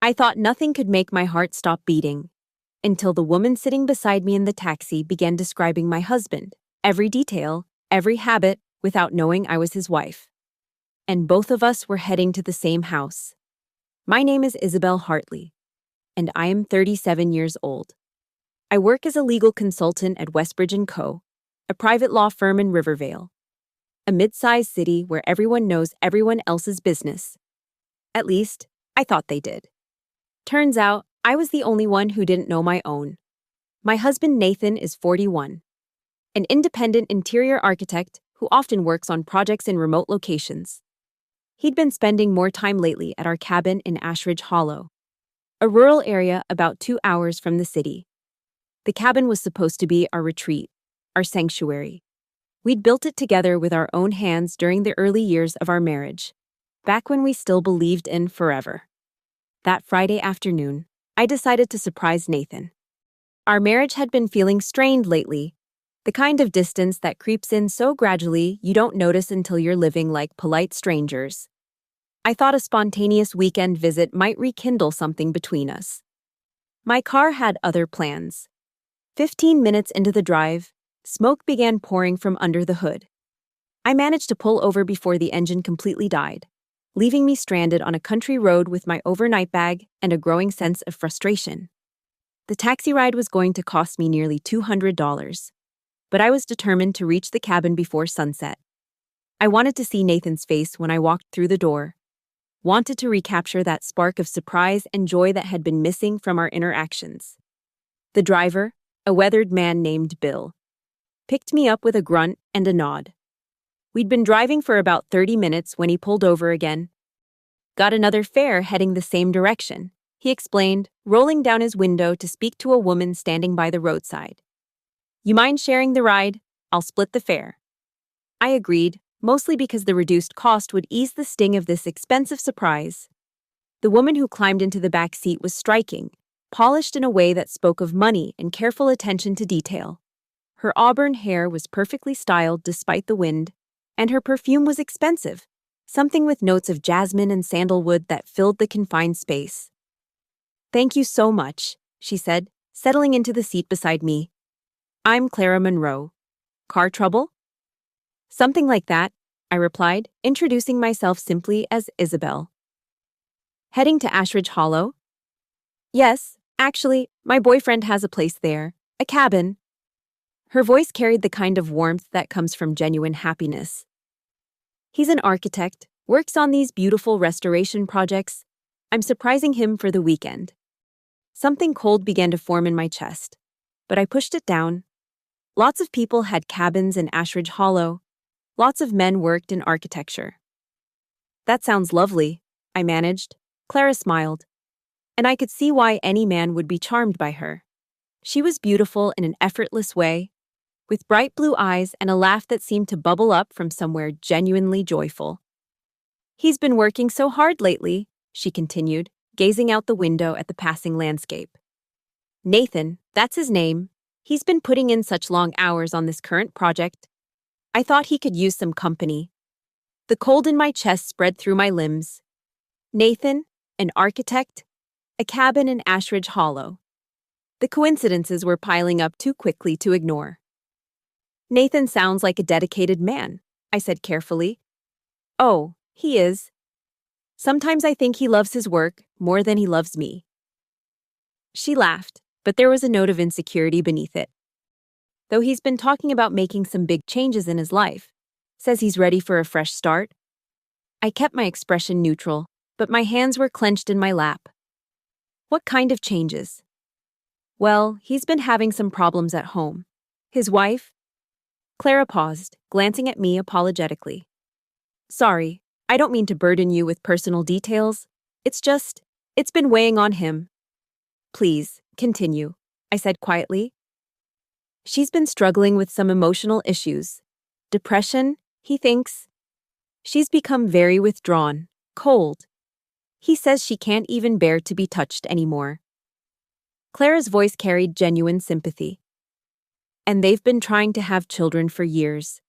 I thought nothing could make my heart stop beating, until the woman sitting beside me in the taxi began describing my husband, every detail, every habit, without knowing I was his wife. And both of us were heading to the same house. My name is Isabel Hartley, and I am 37 years old. I work as a legal consultant at Westbridge & Co., a private law firm in Rivervale, a mid-sized city where everyone knows everyone else's business. At least, I thought they did. Turns out, I was the only one who didn't know my own. My husband Nathan is 41, an independent interior architect who often works on projects in remote locations. He'd been spending more time lately at our cabin in Ashridge Hollow, a rural area about 2 hours from the city. The cabin was supposed to be our retreat, our sanctuary. We'd built it together with our own hands during the early years of our marriage, back when we still believed in forever. That Friday afternoon, I decided to surprise Nathan. Our marriage had been feeling strained lately, the kind of distance that creeps in so gradually you don't notice until you're living like polite strangers. I thought a spontaneous weekend visit might rekindle something between us. My car had other plans. 15 minutes into the drive, smoke began pouring from under the hood. I managed to pull over before the engine completely died, leaving me stranded on a country road with my overnight bag and a growing sense of frustration. The taxi ride was going to cost me nearly $200, but I was determined to reach the cabin before sunset. I wanted to see Nathan's face when I walked through the door, wanted to recapture that spark of surprise and joy that had been missing from our interactions. The driver, a weathered man named Bill, picked me up with a grunt and a nod. We'd been driving for about 30 minutes when he pulled over again. Got another fare heading the same direction, he explained, rolling down his window to speak to a woman standing by the roadside. You mind sharing the ride? I'll split the fare. I agreed, mostly because the reduced cost would ease the sting of this expensive surprise. The woman who climbed into the back seat was striking, polished in a way that spoke of money and careful attention to detail. Her auburn hair was perfectly styled despite the wind, and her perfume was expensive, something with notes of jasmine and sandalwood that filled the confined space. Thank you so much, she said, settling into the seat beside me. I'm Clara Monroe. Car trouble? Something like that, I replied, introducing myself simply as Isabel. Heading to Ashridge Hollow? Yes, actually, my boyfriend has a place there, a cabin. Her voice carried the kind of warmth that comes from genuine happiness. He's an architect, works on these beautiful restoration projects. I'm surprising him for the weekend. Something cold began to form in my chest, but I pushed it down. Lots of people had cabins in Ashridge Hollow. Lots of men worked in architecture. That sounds lovely, I managed. Clara smiled, and I could see why any man would be charmed by her. She was beautiful in an effortless way, with bright blue eyes and a laugh that seemed to bubble up from somewhere genuinely joyful. He's been working so hard lately, she continued, gazing out the window at the passing landscape. Nathan, that's his name. He's been putting in such long hours on this current project. I thought he could use some company. The cold in my chest spread through my limbs. Nathan, an architect, a cabin in Ashridge Hollow. The coincidences were piling up too quickly to ignore. Nathan sounds like a dedicated man, I said carefully. Oh, he is. Sometimes I think he loves his work more than he loves me. She laughed, but there was a note of insecurity beneath it. Though he's been talking about making some big changes in his life, says he's ready for a fresh start. I kept my expression neutral, but my hands were clenched in my lap. What kind of changes? Well, he's been having some problems at home. His wife? Clara paused, glancing at me apologetically. Sorry, I don't mean to burden you with personal details. It's been weighing on him. Please, continue, I said quietly. She's been struggling with some emotional issues. Depression, he thinks. She's become very withdrawn, cold. He says she can't even bear to be touched anymore. Clara's voice carried genuine sympathy. And they've been trying to have children for years,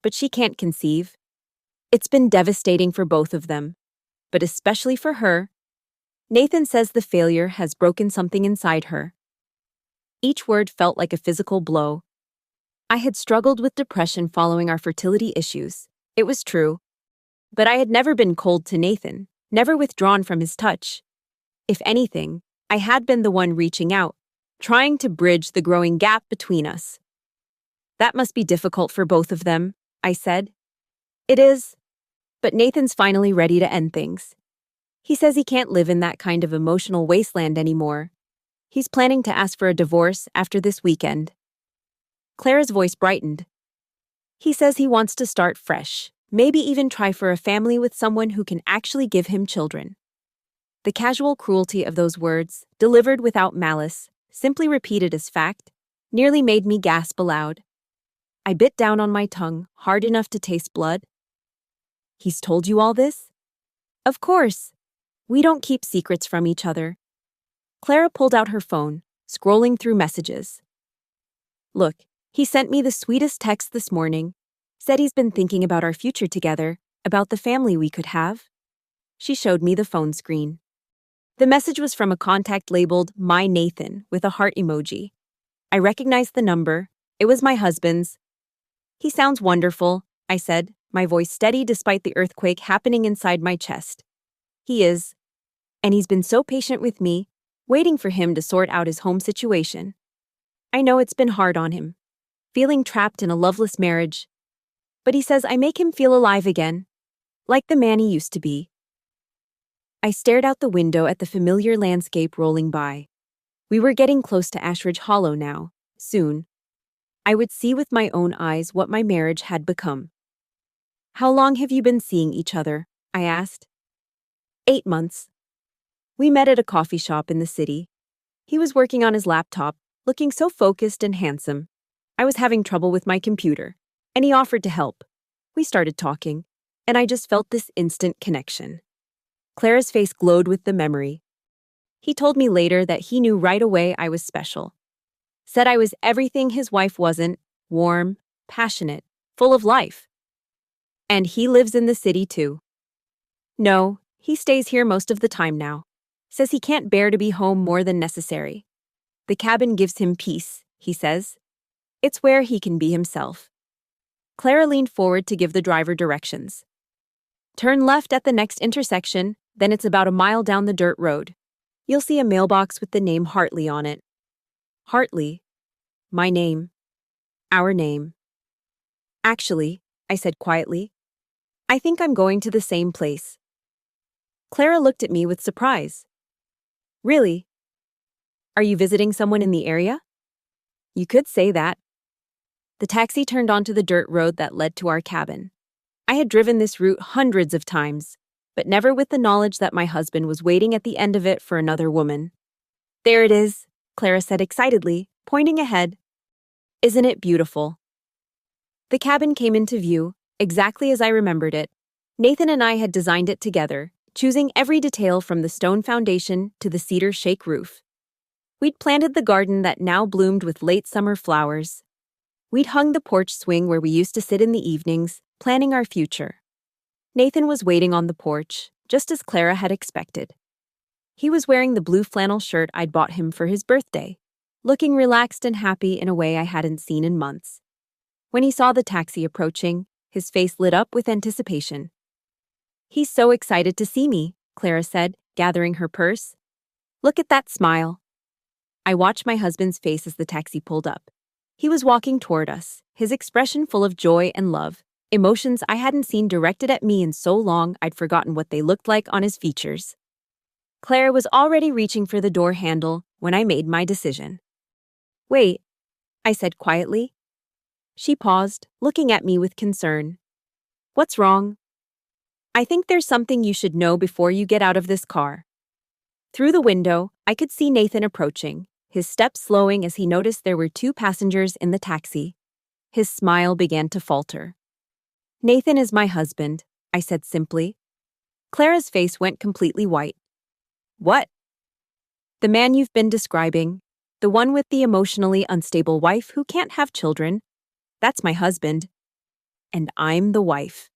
but she can't conceive. It's been devastating for both of them, but especially for her. Nathan says the failure has broken something inside her. Each word felt like a physical blow. I had struggled with depression following our fertility issues. It was true. But I had never been cold to Nathan, never withdrawn from his touch. If anything, I had been the one reaching out, trying to bridge the growing gap between us. That must be difficult for both of them, I said. It is. But Nathan's finally ready to end things. He says he can't live in that kind of emotional wasteland anymore. He's planning to ask for a divorce after this weekend. Clara's voice brightened. He says he wants to start fresh, maybe even try for a family with someone who can actually give him children. The casual cruelty of those words, delivered without malice, simply repeated as fact, nearly made me gasp aloud. I bit down on my tongue, hard enough to taste blood. He's told you all this? Of course. We don't keep secrets from each other. Clara pulled out her phone, scrolling through messages. Look, he sent me the sweetest text this morning. Said he's been thinking about our future together, about the family we could have. She showed me the phone screen. The message was from a contact labeled My Nathan with a heart emoji. I recognized the number. It was my husband's. He sounds wonderful, I said, my voice steady despite the earthquake happening inside my chest. He is. And he's been so patient with me, waiting for him to sort out his home situation. I know it's been hard on him, feeling trapped in a loveless marriage. But he says I make him feel alive again, like the man he used to be. I stared out the window at the familiar landscape rolling by. We were getting close to Ashridge Hollow now, soon. I would see with my own eyes what my marriage had become. How long have you been seeing each other? I asked. 8 months. We met at a coffee shop in the city. He was working on his laptop, looking so focused and handsome. I was having trouble with my computer, and he offered to help. We started talking, and I just felt this instant connection. Clara's face glowed with the memory. He told me later that he knew right away I was special. Said I was everything his wife wasn't, warm, passionate, full of life. And he lives in the city too. No, he stays here most of the time now. Says he can't bear to be home more than necessary. The cabin gives him peace, he says. It's where he can be himself. Clara leaned forward to give the driver directions. Turn left at the next intersection, then it's about a mile down the dirt road. You'll see a mailbox with the name Hartley on it. Hartley. My name. Our name. Actually, I said quietly, I think I'm going to the same place. Clara looked at me with surprise. Really? Are you visiting someone in the area? You could say that. The taxi turned onto the dirt road that led to our cabin. I had driven this route hundreds of times, but never with the knowledge that my husband was waiting at the end of it for another woman. There it is, Clara said excitedly, pointing ahead. Isn't it beautiful? The cabin came into view, exactly as I remembered it. Nathan and I had designed it together, choosing every detail from the stone foundation to the cedar shake roof. We'd planted the garden that now bloomed with late summer flowers. We'd hung the porch swing where we used to sit in the evenings, planning our future. Nathan was waiting on the porch, just as Clara had expected. He was wearing the blue flannel shirt I'd bought him for his birthday, looking relaxed and happy in a way I hadn't seen in months. When he saw the taxi approaching, his face lit up with anticipation. He's so excited to see me, Clara said, gathering her purse. Look at that smile. I watched my husband's face as the taxi pulled up. He was walking toward us, his expression full of joy and love, emotions I hadn't seen directed at me in so long I'd forgotten what they looked like on his features. Clara was already reaching for the door handle when I made my decision. Wait, I said quietly. She paused, looking at me with concern. What's wrong? I think there's something you should know before you get out of this car. Through the window, I could see Nathan approaching, his steps slowing as he noticed there were 2 passengers in the taxi. His smile began to falter. Nathan is my husband, I said simply. Clara's face went completely white. What? The man you've been describing, the one with the emotionally unstable wife who can't have children. That's my husband. And I'm the wife.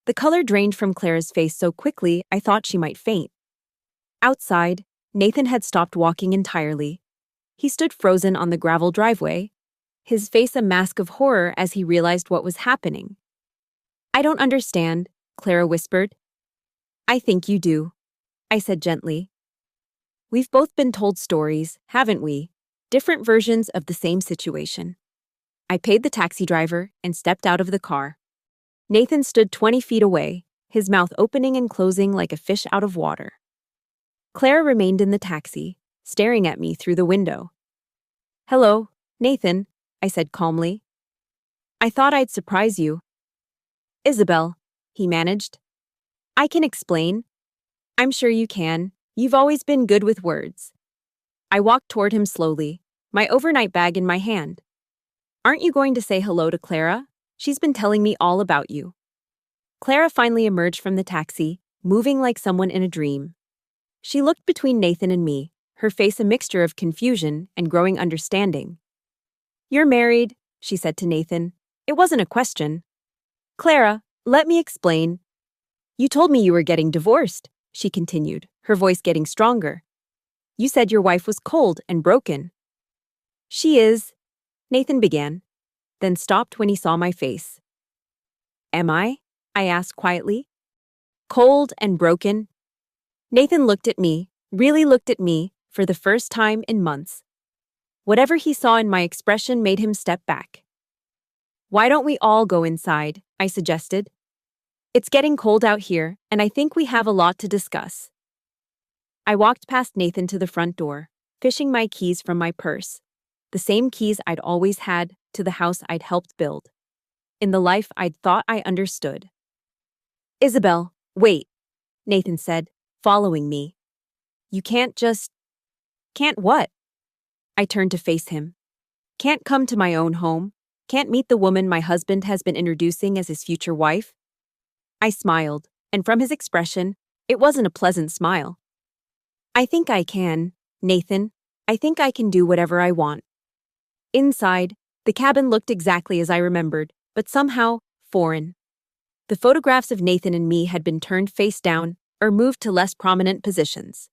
The color drained from Clara's face so quickly I thought she might faint. Outside, Nathan had stopped walking entirely. He stood frozen on the gravel driveway, his face a mask of horror as he realized what was happening. "I don't understand," Clara whispered. "I think you do," I said gently. "We've both been told stories, haven't we? Different versions of the same situation." I paid the taxi driver and stepped out of the car. Nathan stood 20 feet away, his mouth opening and closing like a fish out of water. Clara remained in the taxi, staring at me through the window. "Hello, Nathan," I said calmly. "I thought I'd surprise you." "Isabel," he managed. "I can explain." "I'm sure you can. You've always been good with words." I walked toward him slowly, my overnight bag in my hand. "Aren't you going to say hello to Clara? She's been telling me all about you." Clara finally emerged from the taxi, moving like someone in a dream. She looked between Nathan and me, her face a mixture of confusion and growing understanding. "You're married," she said to Nathan. It wasn't a question. "Clara, let me explain." "You told me you were getting divorced," she continued, her voice getting stronger. "You said your wife was cold and broken." "She is," Nathan began, then stopped when he saw my face. "Am I?" I asked quietly. "Cold and broken?" Nathan looked at me, really looked at me, for the first time in months. Whatever he saw in my expression made him step back. "Why don't we all go inside?" I suggested. "It's getting cold out here, and I think we have a lot to discuss." I walked past Nathan to the front door, fishing my keys from my purse, the same keys I'd always had to the house I'd helped build, in the life I'd thought I understood. "Isabel, wait," Nathan said, following me. "You can't just—" "Can't what?" I turned to face him. "Can't come to my own home? Can't meet the woman my husband has been introducing as his future wife?" I smiled, and from his expression, it wasn't a pleasant smile. "I think I can, Nathan. I think I can do whatever I want." Inside, the cabin looked exactly as I remembered, but somehow foreign. The photographs of Nathan and me had been turned face down or moved to less prominent positions.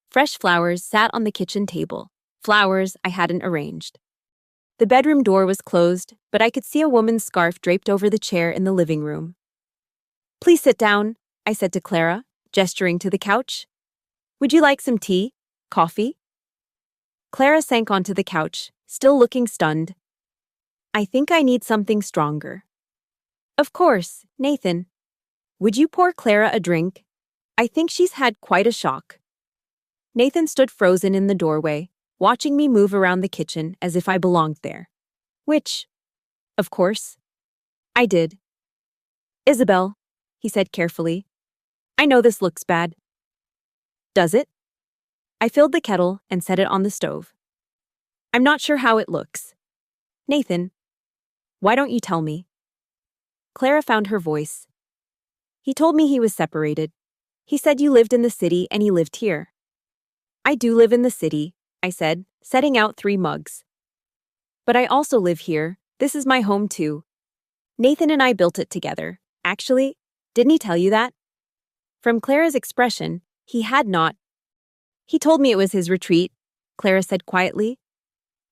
Fresh flowers sat on the kitchen table, flowers I hadn't arranged. The bedroom door was closed, but I could see a woman's scarf draped over the chair in the living room. "Please sit down," I said to Clara, gesturing to the couch. "Would you like some tea? Coffee?" Clara sank onto the couch, still looking stunned. "I think I need something stronger." "Of course, Nathan. Would you pour Clara a drink? I think she's had quite a shock." Nathan stood frozen in the doorway, watching me move around the kitchen as if I belonged there. Which, of course, I did. "Isabel," he said carefully, "I know this looks bad." "Does it?" I filled the kettle and set it on the stove. "I'm not sure how it looks." "Nathan, why don't you tell me?" Clara found her voice. "He told me he was separated. He said you lived in the city and he lived here." "I do live in the city," I said, setting out 3 mugs. "But I also live here. This is my home too. Nathan and I built it together. Actually, didn't he tell you that?" From Clara's expression, he had not. "He told me it was his retreat," Clara said quietly.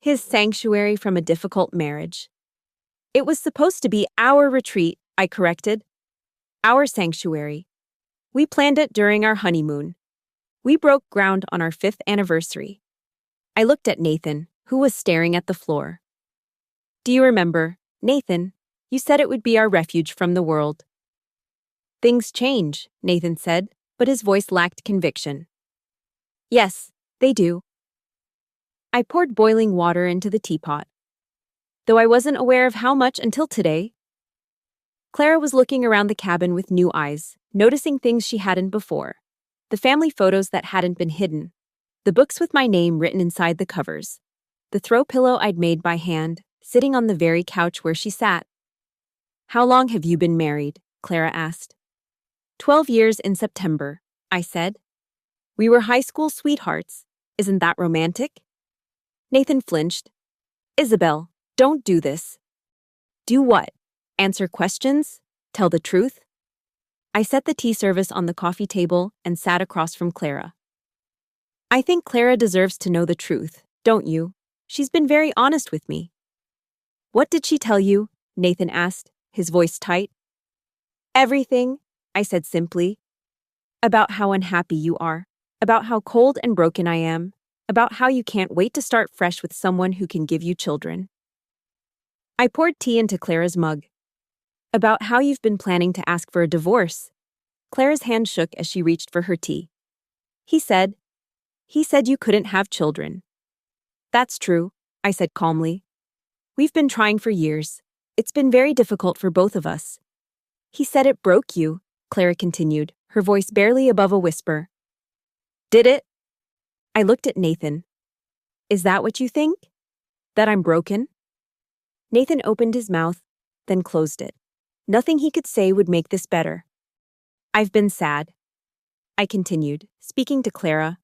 "His sanctuary from a difficult marriage." "It was supposed to be our retreat," I corrected. "Our sanctuary. We planned it during our honeymoon. We broke ground on our 5th anniversary." I looked at Nathan, who was staring at the floor. "Do you remember, Nathan? You said it would be our refuge from the world." "Things change," Nathan said, but his voice lacked conviction. "Yes, they do." I poured boiling water into the teapot, though I wasn't aware of how much until today. Clara was looking around the cabin with new eyes, noticing things she hadn't before. The family photos that hadn't been hidden, the books with my name written inside the covers, the throw pillow I'd made by hand, sitting on the very couch where she sat. "How long have you been married?" Clara asked. 12 years in September, I said. "We were high school sweethearts. Isn't that romantic?" Nathan flinched. "Isabel, don't do this." "Do what? Answer questions? Tell the truth?" I set the tea service on the coffee table and sat across from Clara. I think Clara deserves to know the truth, don't you? She's been very honest with me. What did she tell you? Nathan asked, his voice tight. Everything, I said simply. About how unhappy you are, about how cold and broken I am, about how you can't wait to start fresh with someone who can give you children. I poured tea into Clara's mug. About how you've been planning to ask for a divorce. Clara's hand shook as she reached for her tea. He said you couldn't have children. That's true, I said calmly. We've been trying for years. It's been very difficult for both of us. He said it broke you, Clara continued, her voice barely above a whisper. Did it? I looked at Nathan. Is that what you think? That I'm broken? Nathan opened his mouth, then closed it. Nothing he could say would make this better. I've been sad, I continued, speaking to Clara.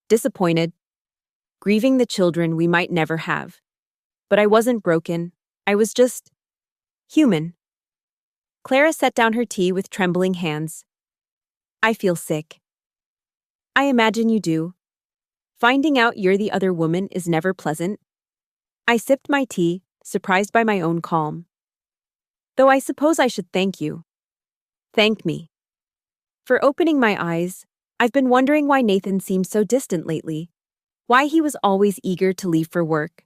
Disappointed. Grieving the children we might never have. But I wasn't broken. I was just human. Clara set down her tea with trembling hands. I feel sick. I imagine you do. Finding out you're the other woman is never pleasant. I sipped my tea, surprised by my own calm. Though I suppose I should thank you. Thank me. For opening my eyes, I've been wondering why Nathan seems so distant lately. Why he was always eager to leave for work.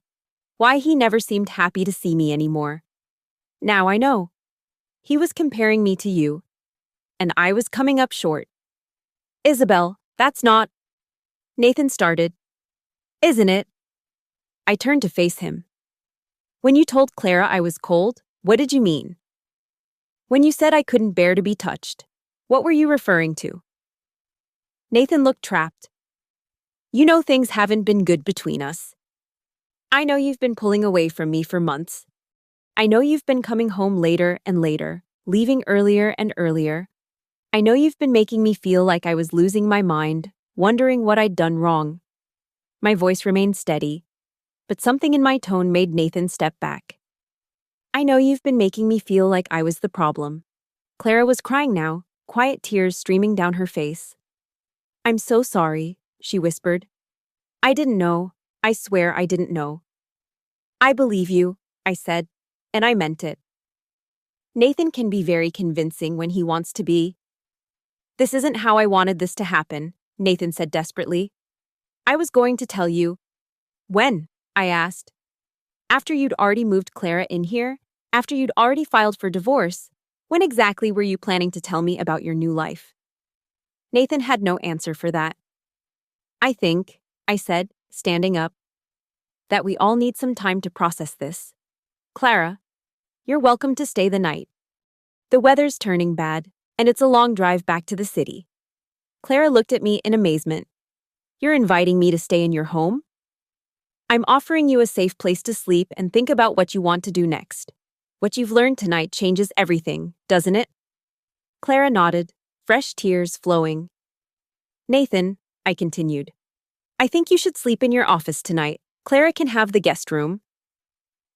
Why he never seemed happy to see me anymore. Now I know. He was comparing me to you. And I was coming up short. Isabel, that's not... Nathan started. Isn't it? I turned to face him. When you told Clara I was cold, what did you mean? When you said I couldn't bear to be touched, what were you referring to? Nathan looked trapped. You know things haven't been good between us. I know you've been pulling away from me for months. I know you've been coming home later and later, leaving earlier and earlier. I know you've been making me feel like I was losing my mind, wondering what I'd done wrong. My voice remained steady, but something in my tone made Nathan step back. I know you've been making me feel like I was the problem. Clara was crying now, quiet tears streaming down her face. I'm so sorry, she whispered. I didn't know. I swear I didn't know. I believe you, I said, and I meant it. Nathan can be very convincing when he wants to be. This isn't how I wanted this to happen, Nathan said desperately. I was going to tell you. When? I asked. After you'd already moved Clara in here? After you'd already filed for divorce? When exactly were you planning to tell me about your new life? Nathan had no answer for that. I think, I said, standing up, that we all need some time to process this. Clara, you're welcome to stay the night. The weather's turning bad, and it's a long drive back to the city. Clara looked at me in amazement. You're inviting me to stay in your home? I'm offering you a safe place to sleep and think about what you want to do next. What you've learned tonight changes everything, doesn't it? Clara nodded, fresh tears flowing. Nathan, I continued, I think you should sleep in your office tonight. Clara can have the guest room.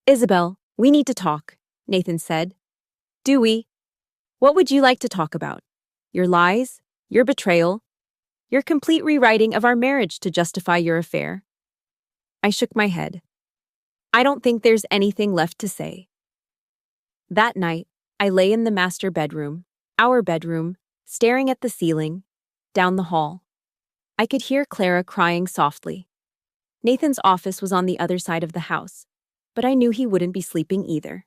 Isabel, we need to talk, Nathan said. Do we? What would you like to talk about? Your lies? Your betrayal? Your complete rewriting of our marriage to justify your affair? I shook my head. I don't think there's anything left to say. That night, I lay in the master bedroom, our bedroom, staring at the ceiling, down the hall. I could hear Clara crying softly. Nathan's office was on the other side of the house, but I knew he wouldn't be sleeping either.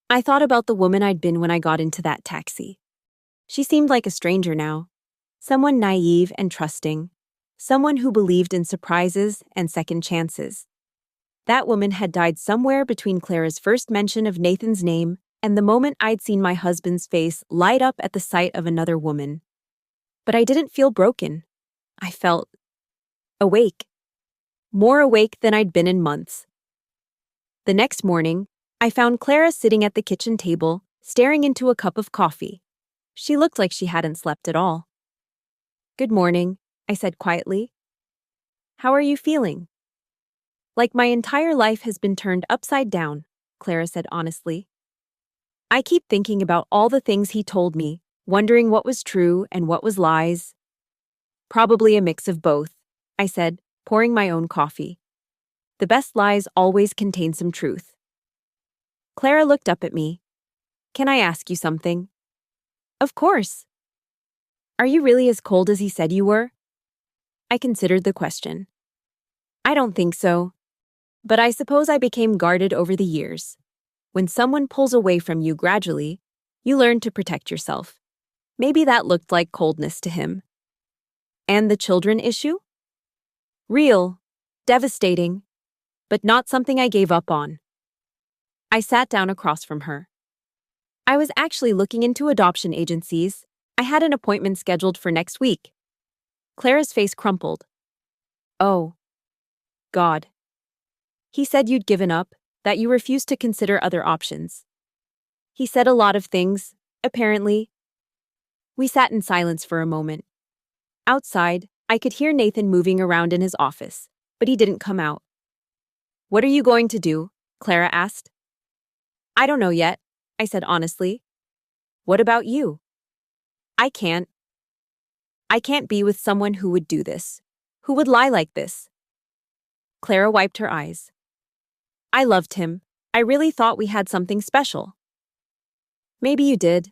I thought about the woman I'd been when I got into that taxi. She seemed like a stranger now, someone naive and trusting, someone who believed in surprises and second chances. That woman had died somewhere between Clara's first mention of Nathan's name and the moment I'd seen my husband's face light up at the sight of another woman. But I didn't feel broken. I felt awake. More awake than I'd been in months. The next morning, I found Clara sitting at the kitchen table, staring into a cup of coffee. She looked like she hadn't slept at all. Good morning, I said quietly. How are you feeling? Like my entire life has been turned upside down, Clara said honestly. I keep thinking about all the things he told me, wondering what was true and what was lies. Probably a mix of both, I said, pouring my own coffee. The best lies always contain some truth. Clara looked up at me. Can I ask you something? Of course. Are you really as cold as he said you were? I considered the question. I don't think so. But I suppose I became guarded over the years. When someone pulls away from you gradually, you learn to protect yourself. Maybe that looked like coldness to him. And the children issue? Real, devastating, but not something I gave up on. I sat down across from her. I was actually looking into adoption agencies. I had an appointment scheduled for next week. Clara's face crumpled. Oh. God. He said you'd given up, that you refused to consider other options. He said a lot of things, apparently. We sat in silence for a moment. Outside, I could hear Nathan moving around in his office, but he didn't come out. What are you going to do? Clara asked. I don't know yet, I said honestly. What about you? I can't be with someone who would do this, who would lie like this. Clara wiped her eyes. I loved him. I really thought we had something special. Maybe you did.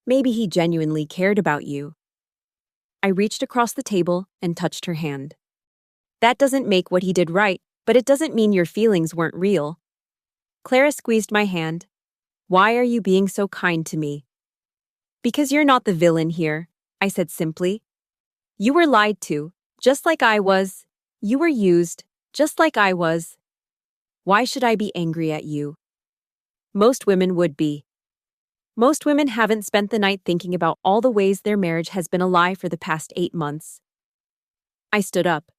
Maybe he genuinely cared about you. I reached across the table and touched her hand. That doesn't make what he did right, but it doesn't mean your feelings weren't real. Clara squeezed my hand. Why are you being so kind to me? Because you're not the villain here, I said simply. You were lied to, just like I was. You were used, just like I was. Why should I be angry at you? Most women would be. Most women haven't spent the night thinking about all the ways their marriage has been a lie for the past 8 months. I stood up.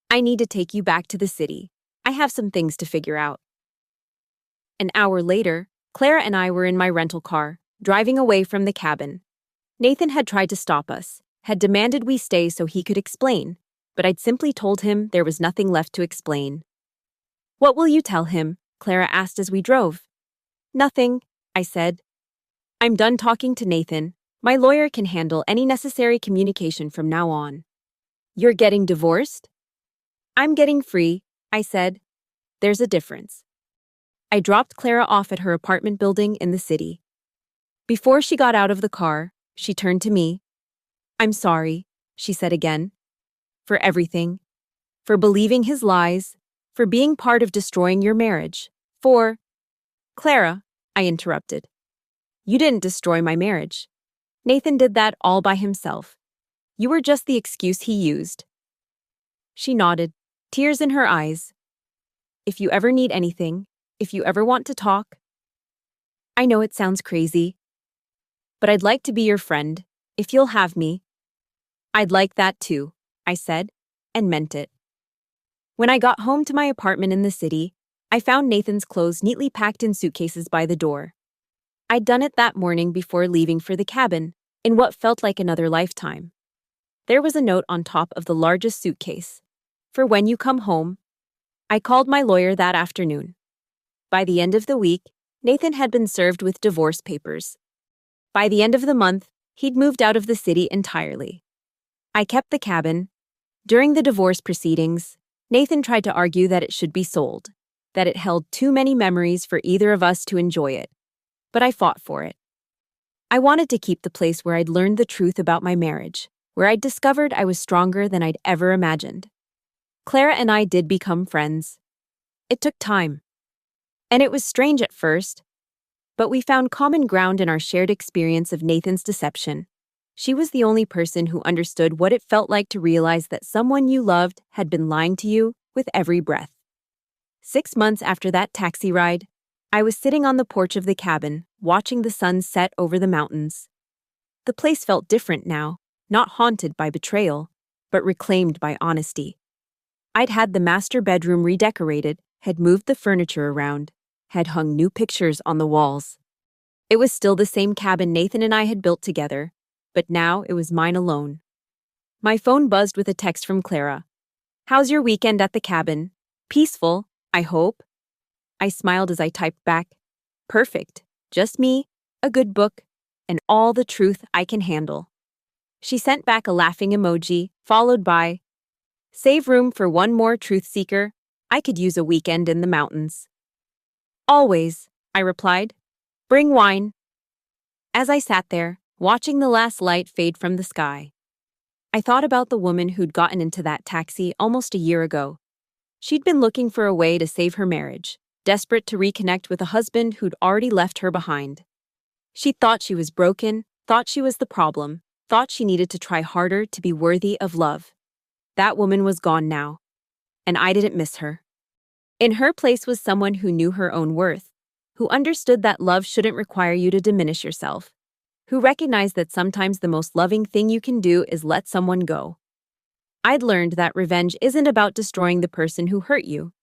I need to take you back to the city. I have some things to figure out. An hour later, Clara and I were in my rental car, driving away from the cabin. Nathan had tried to stop us, had demanded we stay so he could explain, but I'd simply told him there was nothing left to explain. What will you tell him? Clara asked as we drove. Nothing, I said. I'm done talking to Nathan. My lawyer can handle any necessary communication from now on. You're getting divorced? I'm getting free, I said. There's a difference. I dropped Clara off at her apartment building in the city. Before she got out of the car, she turned to me. I'm sorry, she said again. For everything. For believing his lies. For being part of destroying your marriage. For... Clara, I interrupted. You didn't destroy my marriage. Nathan did that all by himself. You were just the excuse he used. She nodded, tears in her eyes. If you ever need anything, if you ever want to talk. I know it sounds crazy, but I'd like to be your friend, if you'll have me. I'd like that too, I said, and meant it. When I got home to my apartment in the city, I found Nathan's clothes neatly packed in suitcases by the door. I'd done it that morning before leaving for the cabin, in what felt like another lifetime. There was a note on top of the largest suitcase. For when you come home. I called my lawyer that afternoon. By the end of the week, Nathan had been served with divorce papers. By the end of the month, he'd moved out of the city entirely. I kept the cabin. During the divorce proceedings, Nathan tried to argue that it should be sold, that it held too many memories for either of us to enjoy it. But I fought for it. I wanted to keep the place where I'd learned the truth about my marriage, where I'd discovered I was stronger than I'd ever imagined. Clara and I did become friends. It took time. And it was strange at first, but we found common ground in our shared experience of Nathan's deception. She was the only person who understood what it felt like to realize that someone you loved had been lying to you with every breath. 6 months after that taxi ride, I was sitting on the porch of the cabin, watching the sun set over the mountains. The place felt different now, not haunted by betrayal, but reclaimed by honesty. I'd had the master bedroom redecorated, had moved the furniture around, had hung new pictures on the walls. It was still the same cabin Nathan and I had built together, but now it was mine alone. My phone buzzed with a text from Clara. How's your weekend at the cabin? Peaceful, I hope. I smiled as I typed back, perfect, just me, a good book, and all the truth I can handle. She sent back a laughing emoji, followed by, "Save room for one more truth seeker. I could use a weekend in the mountains." "Always," I replied. "Bring wine." As I sat there, watching the last light fade from the sky, I thought about the woman who'd gotten into that taxi almost a year ago. She'd been looking for a way to save her marriage, desperate to reconnect with a husband who'd already left her behind. She thought she was broken, thought she was the problem, thought she needed to try harder to be worthy of love. That woman was gone now, and I didn't miss her. In her place was someone who knew her own worth, who understood that love shouldn't require you to diminish yourself, who recognized that sometimes the most loving thing you can do is let someone go. I'd learned that revenge isn't about destroying the person who hurt you.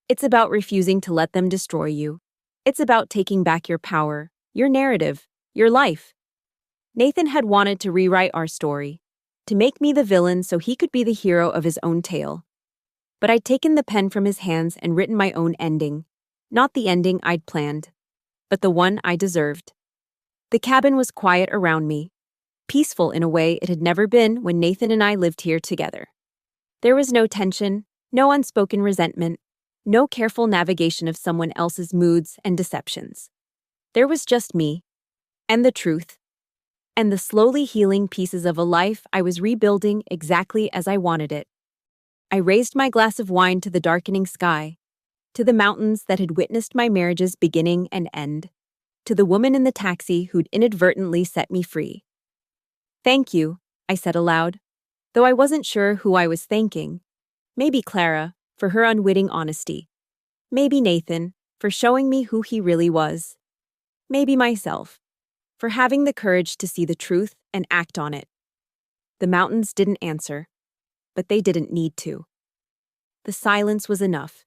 It's about refusing to let them destroy you. It's about taking back your power, your narrative, your life. Nathan had wanted to rewrite our story, to make me the villain so he could be the hero of his own tale. But I'd taken the pen from his hands and written my own ending. Not the ending I'd planned, but the one I deserved. The cabin was quiet around me, peaceful in a way it had never been when Nathan and I lived here together. There was no tension, no unspoken resentment, no careful navigation of someone else's moods and deceptions. There was just me, and the truth, and the slowly healing pieces of a life I was rebuilding exactly as I wanted it. I raised my glass of wine to the darkening sky, to the mountains that had witnessed my marriage's beginning and end, to the woman in the taxi who'd inadvertently set me free. "Thank you," I said aloud, though I wasn't sure who I was thanking. Maybe Clara, for her unwitting honesty. Maybe Nathan, for showing me who he really was. Maybe myself, for having the courage to see the truth and act on it. The mountains didn't answer, but they didn't need to. The silence was enough.